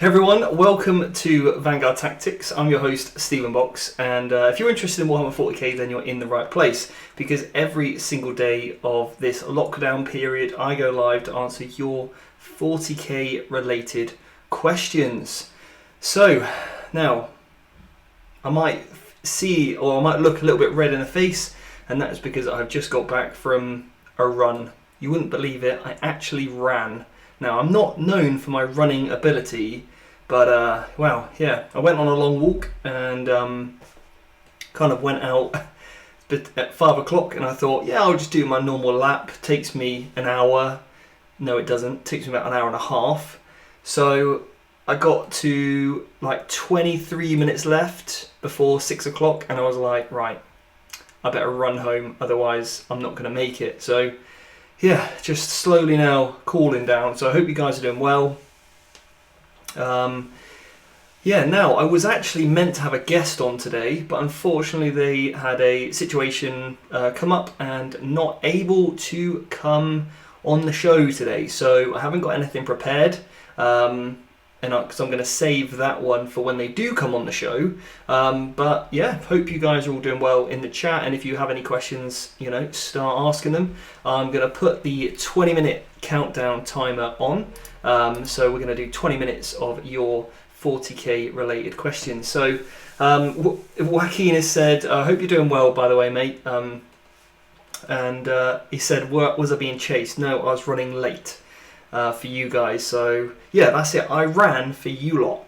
Hey everyone, welcome to Vanguard Tactics. I'm your host, Stephen Box, and if you're interested in Warhammer 40k, then you're in the right place, because every single day of this lockdown period, I go live to answer your 40k related questions. So, now, I might look a little bit red in the face, and that's because I've just got back from a run. You wouldn't believe it, I actually ran. Now, I'm not known for my running ability, but, I went on a long walk and kind of went out at 5 o'clock, and I thought, yeah, I'll just do my normal lap. Takes me an hour. No, it doesn't. It takes me about an hour and a half. So I got to like 23 minutes left before 6 o'clock, and I was like, right, I better run home, otherwise I'm not going to make it. So yeah, just slowly now cooling down. So I hope you guys are doing well. Now I was actually meant to have a guest on today, but unfortunately they had a situation come up and not able to come on the show today. So I haven't got anything prepared, because I'm going to save that one for when they do come on the show. But yeah, hope you guys are all doing well in the chat, and if you have any questions, start asking them. I'm going to put the 20-minute countdown timer on, so we're going to do 20 minutes of your 40k related questions. So Joaquin has said, I hope you're doing well, by the way, mate. And he said, was I being chased? No, I was running late for you guys. So yeah, that's it. I ran for you lot,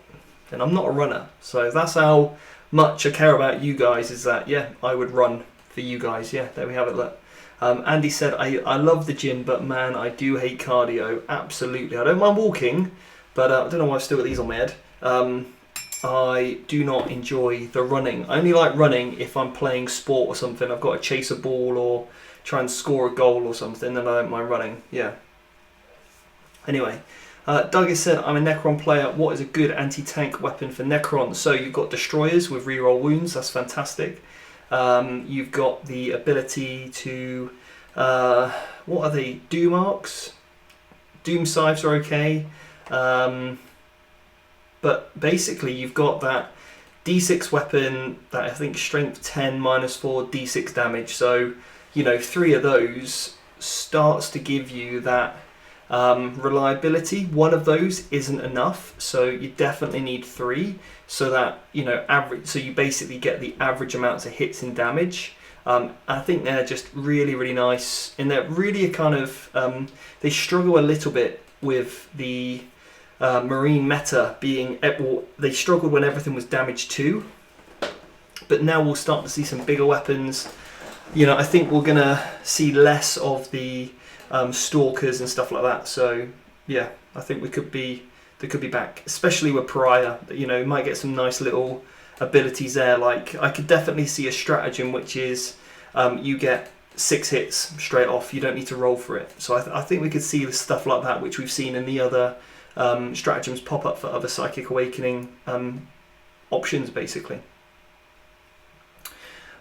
and I'm not a runner. So that's how much I care about you guys, is that, yeah, I would run for you guys. Yeah, there we have it. Look. Andy said, I love the gym, but man, I do hate cardio. Absolutely. I don't mind walking, but I don't know why I've still got these on my head. I do not enjoy the running. I only like running if I'm playing sport or something. I've got to chase a ball or try and score a goal or something, then I don't mind running. Yeah. Anyway, Doug has said, I'm a Necron player. What is a good anti-tank weapon for Necron? So you've got destroyers with reroll wounds. That's fantastic. You've got the ability to, what are they? Doom arcs? Doom scythes are okay. But basically you've got that D6 weapon that I think strength 10 minus 4 D6 damage. So, 3 of those starts to give you that reliability. One of those isn't enough, so you definitely need 3, so that average. So you basically get the average amounts of hits and damage. I think they're just really, really nice, and they're really a kind of they struggle a little bit with the marine meta being. They struggled when everything was damage 2, but now we'll start to see some bigger weapons. I think we're gonna see less of the stalkers and stuff like that. So yeah, I think they could be back, especially with Pariah. Might get some nice little abilities there. Like, I could definitely see a stratagem which is you get 6 hits straight off. You don't need to roll for it. So I think we could see stuff like that, which we've seen in the other stratagems pop up for other Psychic Awakening options, basically.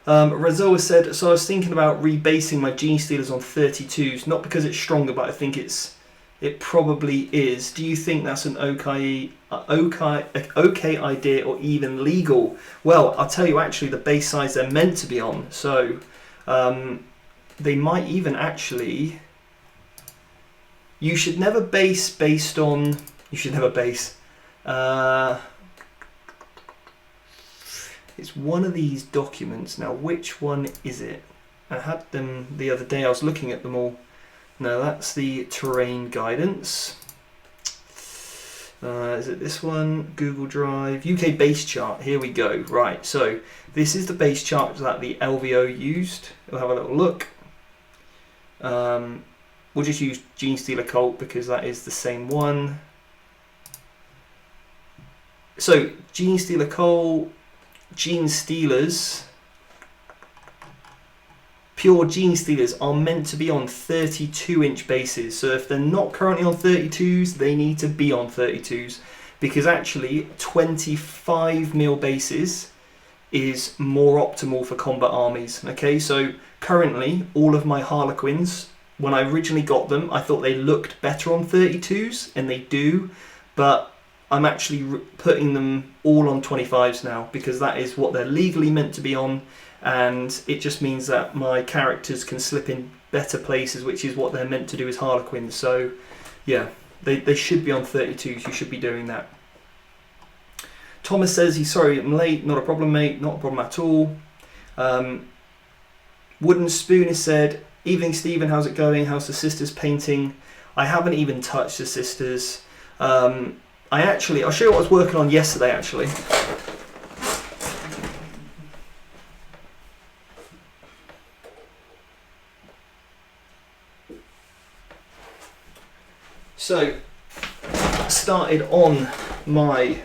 Razoa said, so I was thinking about rebasing my Gene Stealers on 32s, not because it's stronger, but I think it probably is. Do you think that's an okay idea, or even legal? Well, I'll tell you, actually, the base size they're meant to be on, so they might even actually. You should never base based on. You should never base. It's one of these documents. Now, which one is it? I had them the other day. I was looking at them all. No, that's the terrain guidance. Is it this one? Google Drive. UK base chart. Here we go. Right, so this is the base chart that the LVO used. We'll have a little look. We'll just use Gene Stealer Cult because that is the same one. So, Gene Stealer Cult. Gene Stealers, pure Gene Stealers are meant to be on 32-inch bases. So if they're not currently on 32s, they need to be on 32s, because actually 25mm bases is more optimal for combat armies. Okay, so currently all of my Harlequins, when I originally got them, I thought they looked better on 32s, and they do, but I'm actually putting them all on 25s now, because that is what they're legally meant to be on, and it just means that my characters can slip in better places, which is what they're meant to do as Harlequins. So yeah, they should be on 32s. You should be doing that. Thomas says he's sorry I'm late. Not a problem, mate. Not a problem at all. Wooden Spoon has said, evening Stephen, how's it going? How's the sisters painting? I haven't even touched the sisters. I'll show you what I was working on yesterday actually. So, started on my...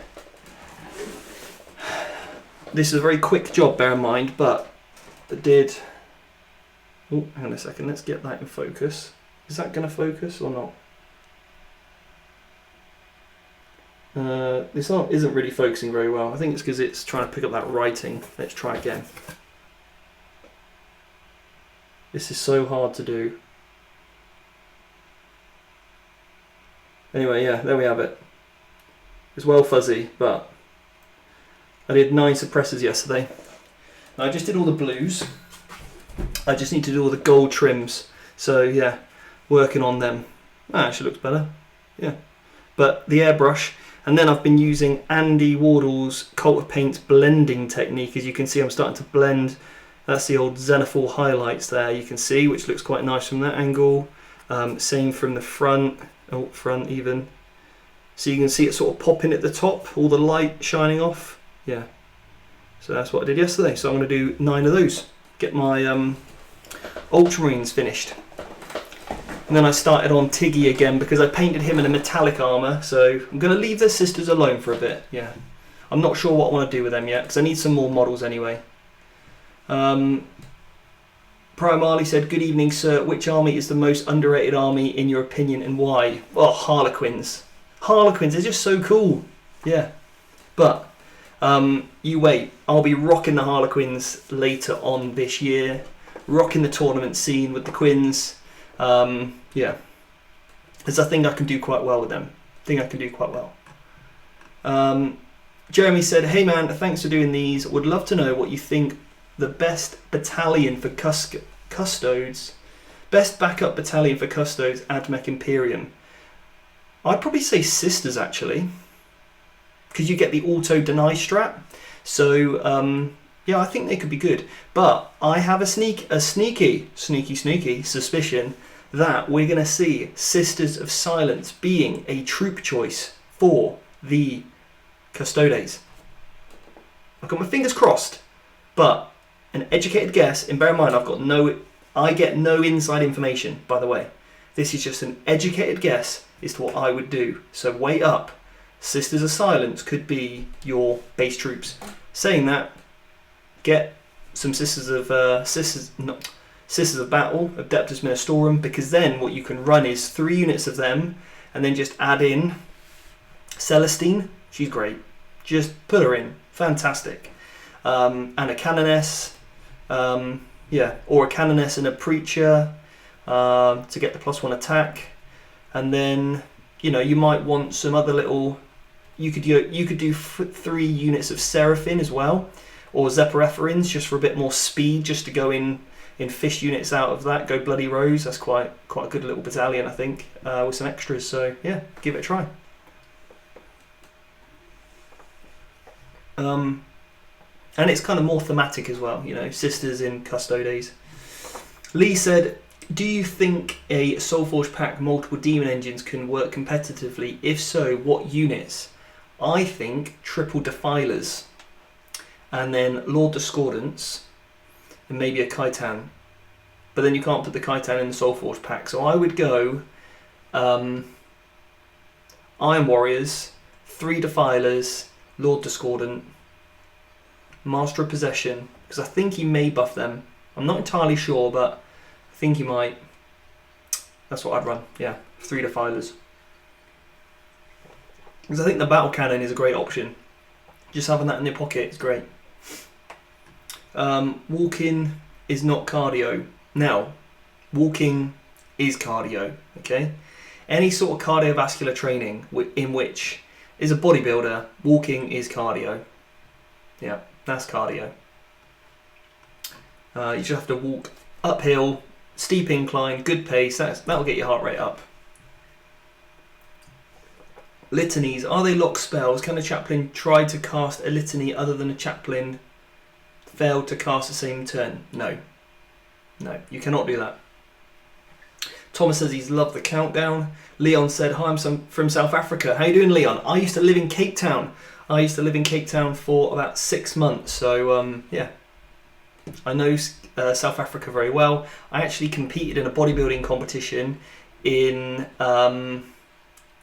This is a very quick job, bear in mind, but I did... Oh, hang on a second, let's get that in focus. Is that going to focus or not? This isn't really focusing very well. I think it's because it's trying to pick up that writing. Let's try again. This is so hard to do. Anyway, yeah, there we have it. It's well fuzzy, but I did 9 suppressors yesterday. I just did all the blues. I just need to do all the gold trims. So yeah, working on them. That actually looks better. Yeah. But the airbrush, and then I've been using Andy Wardle's Cult of Paint's blending technique. As you can see, I'm starting to blend. That's the old Xenophil highlights there, you can see, which looks quite nice from that angle. Same from the front. Oh, front even. So you can see it sort of popping at the top, all the light shining off. Yeah. So that's what I did yesterday. So I'm going to do 9 of those. Get my Ultramarines finished. And then I started on Tiggy again because I painted him in a metallic armour. So I'm going to leave the sisters alone for a bit. Yeah. I'm not sure what I want to do with them yet because I need some more models anyway. Primarily said, good evening sir, which army is the most underrated army in your opinion and why? Oh, Harlequins. Harlequins, they're just so cool. Yeah. But, you wait, I'll be rocking the Harlequins later on this year. Rocking the tournament scene with the Quins. Yeah. Because I think I can do quite well with them. Jeremy said, hey man, thanks for doing these. Would love to know what you think the best battalion for custodes, best backup battalion for custodes, Admech Imperium. I'd probably say sisters actually, because you get the auto deny strat. So yeah, I think they could be good. But I have a sneaky suspicion that we're going to see Sisters of Silence being a troop choice for the Custodes. I've got my fingers crossed, but an educated guess, and bear in mind I get no inside information, by the way. This is just an educated guess as to what I would do. So wait up. Sisters of Silence could be your base troops. Saying that, get some Sisters of Battle, Adeptus Ministorum, because then what you can run is 3 units of them, and then just add in Celestine. She's great. Just put her in. Fantastic. And a Canoness. Yeah, or a Canoness and a Preacher to get the +1 attack. And then, you know, you might want some other little... You could do 3 units of Seraphim as well, or Zephyrephorins just for a bit more speed, just to go in fish units out of that. Go Bloody Rose. That's quite a good little battalion, I think, with some extras. So yeah, give it a try. And it's kind of more thematic as well, you know, sisters in Custodes. Lee said, do you think a Soulforge pack multiple demon engines can work competitively? If so, what units? I think triple Defilers, and then Lord Discordants, and maybe a Khitan. But then you can't put the Khitan in the Soulforge pack. So I would go Iron Warriors, 3 Defilers, Lord Discordant, Master of Possession, because I think he may buff them. I'm not entirely sure, but I think he might. That's what I'd run, yeah, 3 Defilers. Because I think the Battle Cannon is a great option. Just having that in your pocket is great. Walking is not cardio. Now, walking is cardio, okay? Any sort of cardiovascular training in which is a bodybuilder. Walking is cardio. Yeah, that's cardio. You just have to walk uphill, steep incline, good pace. That'll get your heart rate up. Litanies, are they lock spells? Can a chaplain try to cast a litany other than a chaplain failed to cast the same turn? No. No, you cannot do that. Thomas says he's loved the countdown. Leon said, hi, I'm from South Africa. How you doing, Leon? I used to live in Cape Town. I used to live in Cape Town for about 6 months. So, yeah, I know South Africa very well. I actually competed in a bodybuilding competition in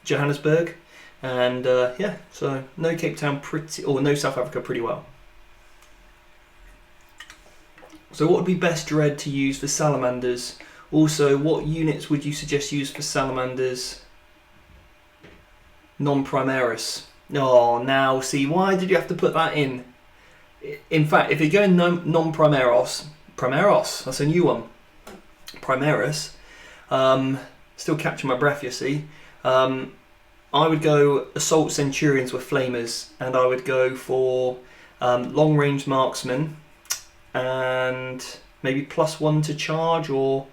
Johannesburg. And, yeah, so know Cape Town know South Africa pretty well. So what would be best dread to use for salamanders? Also, what units would you suggest use for salamanders? Non-primaris. Oh, now, see, why did you have to put that in? In fact, if you're going non-primaros, that's a new one. Primaris, still catching my breath, you see. I would go Assault Centurions with Flamers, and I would go for long-range marksmen, and maybe +1 to charge, or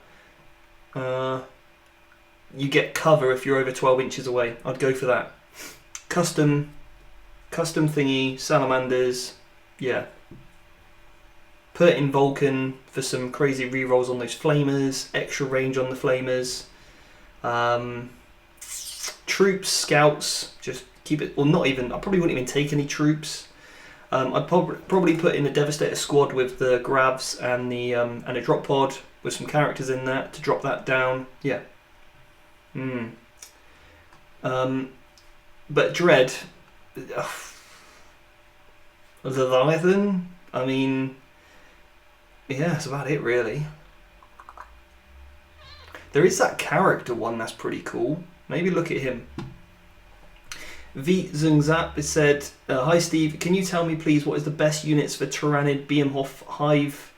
you get cover if you're over 12 inches away. I'd go for that. Custom thingy, salamanders, yeah. Put in Vulcan for some crazy rerolls on those flamers, extra range on the flamers. Troops, scouts, just keep it, or not even, I probably wouldn't even take any troops. I'd probably put in a Devastator squad with the Grabs and a drop pod with some characters in that to drop that down. Yeah. But Dread, Leviathan, I mean, yeah, that's about it really. There is that character one that's pretty cool. Maybe look at him. V Zungzap has said, hi Steve, can you tell me please what is the best units for Tyrannid Beamhoff Hive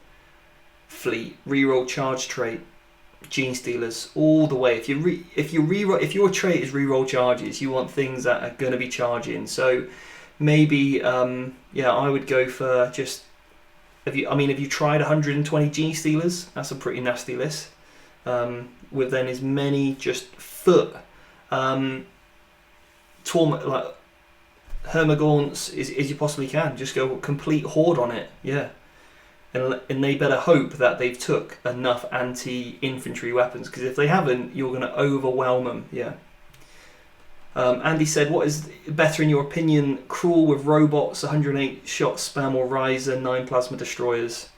Fleet reroll charge trait? Gene Stealers all the way. If your trait is reroll charges, you want things that are going to be charging. So maybe yeah, I would go for just. Have you tried 120 Gene Stealers? That's a pretty nasty list. With then as many just foot. Like Hermagaunts as you possibly can. Just go complete horde on it, yeah. And they better hope that they've took enough anti-infantry weapons, because if they haven't, you're going to overwhelm them, yeah. Andy said, what is better in your opinion, Cruel with robots, 108 shot spam, or Riser, 9 plasma destroyers?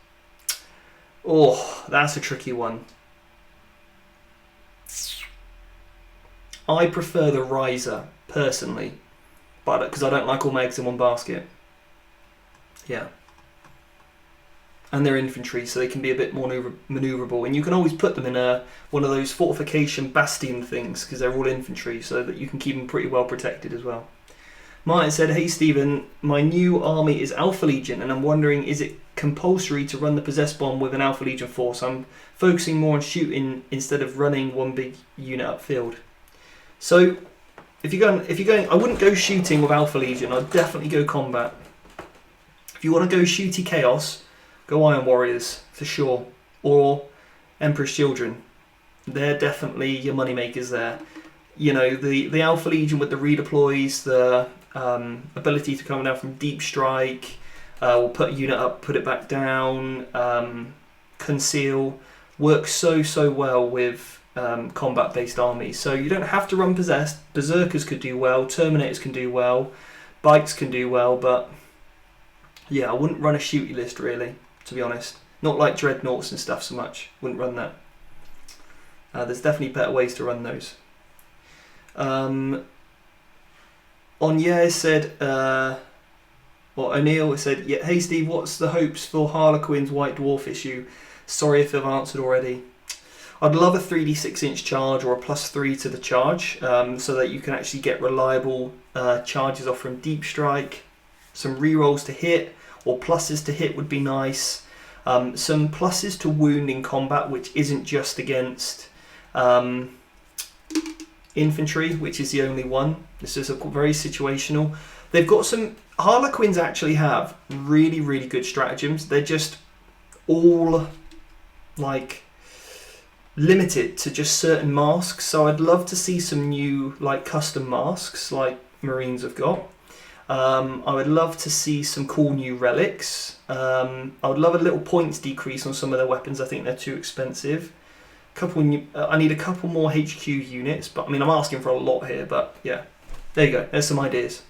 Oh, that's a tricky one. I prefer the Riser, personally, but because I don't like all my eggs in one basket. Yeah. And they're infantry, so they can be a bit more manoeuvrable. And you can always put them in one of those fortification bastion things, because they're all infantry, so that you can keep them pretty well protected as well. Martin said, hey Stephen, my new army is Alpha Legion, and I'm wondering, is it compulsory to run the Possess Bomb with an Alpha Legion force? I'm focusing more on shooting instead of running one big unit upfield. So, if you're going, I wouldn't go shooting with Alpha Legion. I'd definitely go combat. If you want to go shooty chaos, go Iron Warriors for sure, or Emperor's Children. They're definitely your money makers there. You know, the Alpha Legion with the redeploys, the ability to come down from deep strike, will put a unit up, put it back down, conceal, works so well with combat-based armies. So you don't have to run Possessed. Berserkers could do well, Terminators can do well, Bikes can do well, but yeah, I wouldn't run a shooty list really, to be honest. Not like Dreadnoughts and stuff so much. Wouldn't run that. There's definitely better ways to run those. Onye said, O'Neill said, yeah, hey Steve, what's the hopes for Harlequins White Dwarf issue? Sorry if I've answered already. I'd love a 3d6-inch charge or a +3 to the charge, so that you can actually get reliable charges off from deep strike. Some rerolls to hit, or pluses to hit would be nice. Some pluses to wound in combat, which isn't just against infantry, which is the only one. This is very situational. They've got some... Harlequins actually have really, really good stratagems. They're just all like limited to just certain masks. So I'd love to see some new like custom masks like Marines have got. I would love to see some cool new relics. I would love a little points decrease on some of their weapons. I think they're too expensive. I need a couple more HQ units, but I mean I'm asking for a lot here, but yeah, there you go. There's some ideas.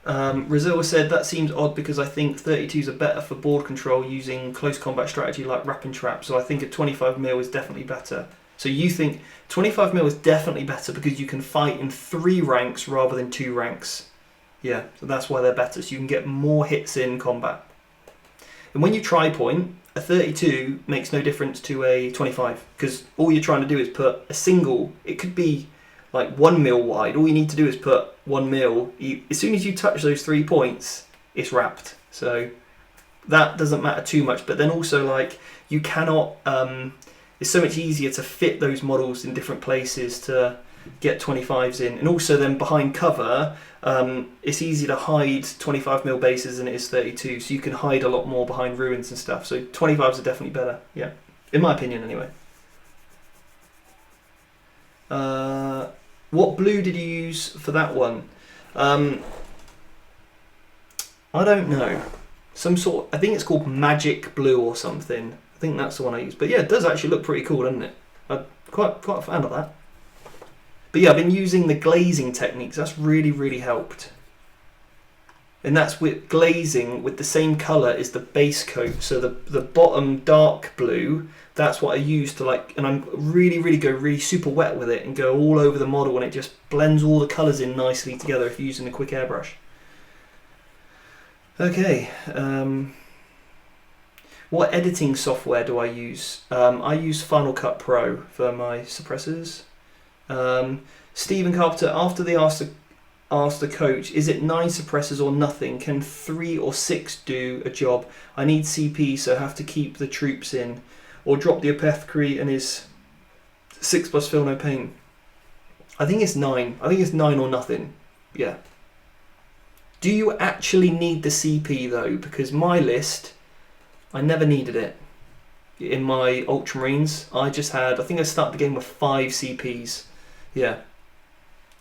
Rizal said that seems odd because I think 32s are better for board control using close combat strategy like wrap and trap. So I think a 25 mil is definitely better. So you think 25 mil is definitely better because you can fight in 3 ranks rather than 2 ranks. Yeah, so that's why they're better. So you can get more hits in combat. And when you try point, a 32 makes no difference to a 25 because all you're trying to do is put a single. It could be like 1 mil wide. All you need to do is put 1 mil. As soon as you touch those 3 points, it's wrapped. So that doesn't matter too much. But then also like you cannot. It's so much easier to fit those models in different places to get 25s in. And also then behind cover, it's easier to hide 25 mil bases than it is 32. So you can hide a lot more behind ruins and stuff. So 25s are definitely better. Yeah, in my opinion anyway. What blue did you use for that one? I don't know. Some sort. I think it's called magic blue or something. I think that's the one I used. But yeah, it does actually look pretty cool, doesn't it? I'm quite a fan of that. But yeah, I've been using the glazing techniques. That's really, really helped. And that's with glazing with the same colour as the base coat. So the bottom dark blue, that's what I use to like, and I'm really super wet with it and go all over the model and it just blends all the colours in nicely together if you're using a quick airbrush. Okay. What editing software do I use? I use Final Cut Pro for my suppressors. Stephen Carpenter, after they asked the coach, is it 9 suppressors or nothing? Can 3 or 6 do a job? I need CP, so I have to keep the troops in. Or drop the apothecary and his 6+ feel no pain. I think it's 9. I think it's 9 or nothing. Yeah. Do you actually need the CP though? Because my list, I never needed it. In my Ultramarines, I just had, I think I started the game with 5 CPs. Yeah.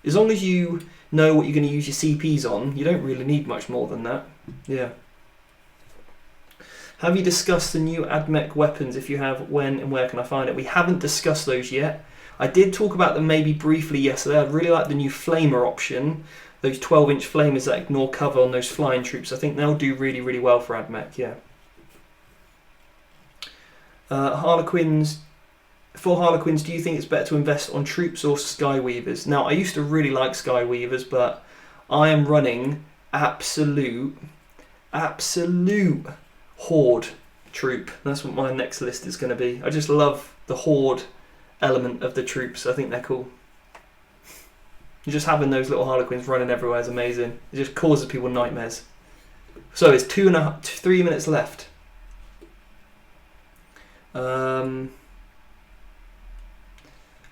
As long as you know what you're going to use your CPs on, you don't really need much more than that. Yeah. Have you discussed the new AdMech weapons? If you have, when and where can I find it? We haven't discussed those yet. I did talk about them maybe briefly yesterday. I really like the new Flamer option. Those 12-inch flamers that ignore cover on those flying troops. I think they'll do really, really well for AdMech, yeah. Harlequins. For Harlequins, do you think it's better to invest on troops or Skyweavers? Now, I used to really like Skyweavers, but I am running absolute Horde troop. That's what my next list is going to be. I just love the Horde element of the troops. I think they're cool. Just having those little Harlequins running everywhere is amazing. It just causes people nightmares. So it's 3 minutes left.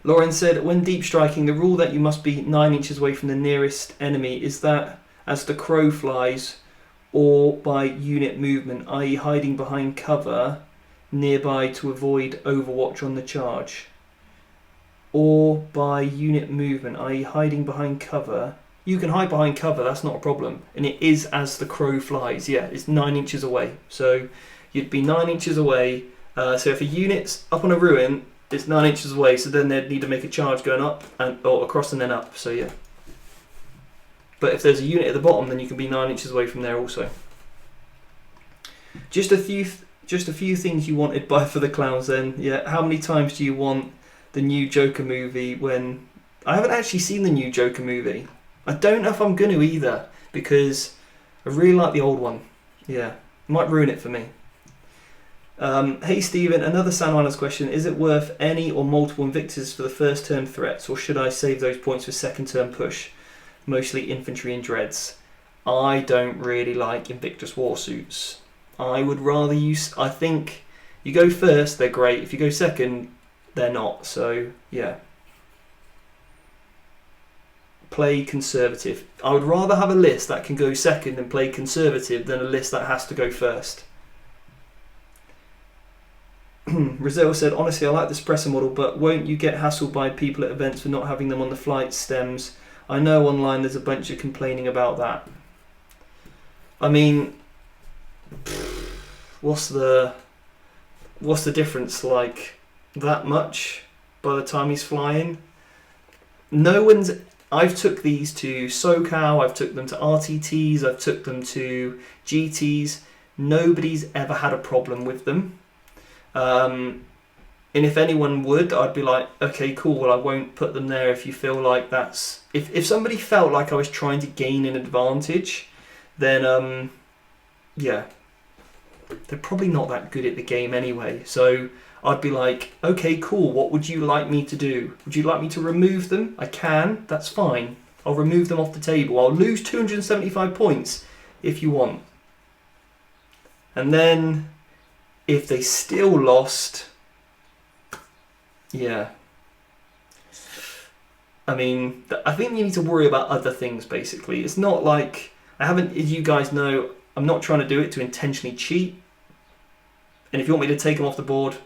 Lauren said, when deep striking, the rule that you must be 9 inches away from the nearest enemy, is that as the crow flies or by unit movement, i.e. hiding behind cover nearby to avoid overwatch on the charge? Or by unit movement, i.e. hiding behind cover. You can hide behind cover, that's not a problem. And it is as the crow flies, yeah, it's 9 inches away. So you'd be 9 inches away. So if a unit's up on a ruin, it's 9 inches away, so then they'd need to make a charge going up or across and then up, so yeah. But if there's a unit at the bottom, then you can be 9 inches away from there also. Just a few things you wanted for the clowns then. Yeah, how many times do you want the new Joker movie when... I haven't actually seen the new Joker movie. I don't know if I'm going to either, because I really like the old one. Yeah, might ruin it for me. Hey Stephen, another Salamanders question. Is it worth any or multiple Invictus for the first turn threats, or should I save those points for second turn push? Mostly infantry and dreads. I don't really like Invictus Warsuits. I would rather use... I think You go first, they're great. If you go second, they're not. So yeah. Play conservative. I would rather have a list that can go second and play conservative than a list that has to go first. Rizal said, honestly, I like the Espresso model, but won't you get hassled by people at events for not having them on the flight stems? I know online there's a bunch of complaining about that. I mean, what's the difference? Like, that much by the time he's flying? No one's... I've took these to SoCal, I've took them to RTTs, I've took them to GTs. Nobody's ever had a problem with them. And if anyone would, I'd be like, okay, cool, well, I won't put them there if you feel like that's... If somebody felt like I was trying to gain an advantage, then, yeah, they're probably not that good at the game anyway. So I'd be like, okay, cool, what would you like me to do? Would you like me to remove them? I can, that's fine. I'll remove them off the table. I'll lose 275 points if you want. And then, if they still lost, yeah. I mean, I think you need to worry about other things, basically. It's not like, I haven't, as you guys know, I'm not trying to do it to intentionally cheat. And if you want me to take them off the board,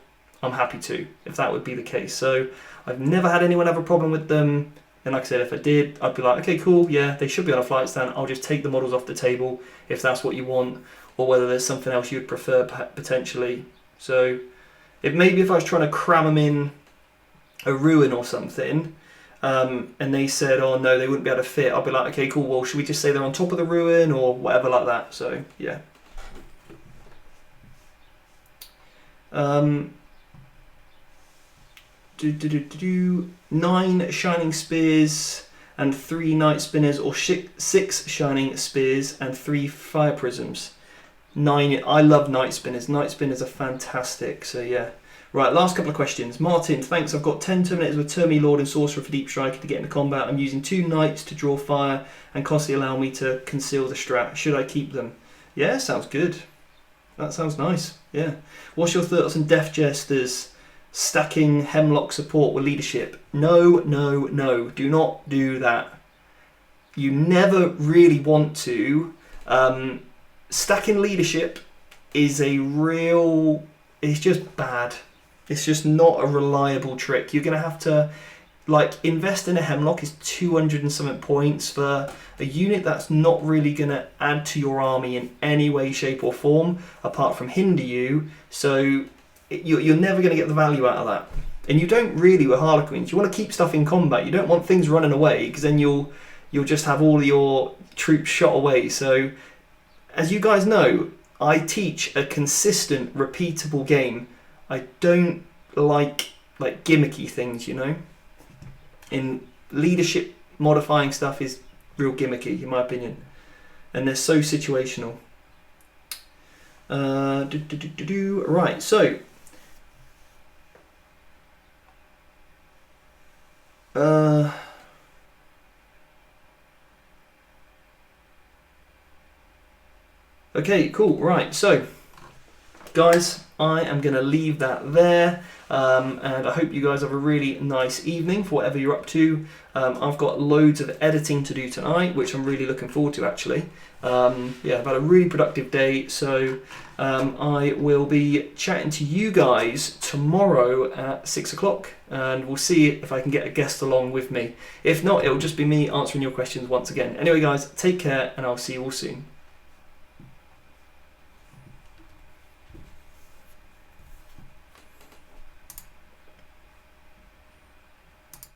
I'm happy to, if that would be the case. So I've never had anyone have a problem with them. And like I said, if I did, I'd be like, okay, cool, yeah, they should be on a flight stand. I'll just take the models off the table if that's what you want, or whether there's something else you'd prefer potentially. So it maybe if I was trying to cram them in a ruin or something, and they said, oh no, they wouldn't be able to fit, I'll be like, okay, cool, well, should we just say they're on top of the ruin or whatever like that? So yeah. 9 shining spears and 3 night spinners, or 6 shining spears and 3 fire prisms. 9. I love night spinners. Night spinners are fantastic. So yeah. Right, last couple of questions. Martin, thanks. I've got 10 Terminators with Termi Lord and Sorcerer for Deep Striker to get into combat. I'm using 2 Knights to draw fire and constantly allow me to conceal the strat. Should I keep them? Yeah, sounds good. That sounds nice. Yeah. What's your thoughts on Death Jesters stacking Hemlock support with leadership? No, no, no. Do not do that. You never really want to. Stacking leadership is a real... It's just bad. It's just not a reliable trick. You're going to have to, like, invest in a Hemlock is 200 and something points for a unit that's not really going to add to your army in any way, shape or form, apart from hinder you. So you're never going to get the value out of that. And you don't really with Harlequins. You want to keep stuff in combat. You don't want things running away, because then you'll just have all your troops shot away. So, as you guys know, I teach a consistent, repeatable game. I don't like gimmicky things, you know. In leadership, modifying stuff is real gimmicky, in my opinion, and they're so situational. Right, so okay, cool. Right, so guys, I am going to leave that there, and I hope you guys have a really nice evening for whatever you're up to. I've got loads of editing to do tonight, which I'm really looking forward to, actually. Yeah, I've had a really productive day, so I will be chatting to you guys tomorrow at 6 o'clock, and we'll see if I can get a guest along with me. If not, it'll just be me answering your questions once again. Anyway, guys, take care, and I'll see you all soon.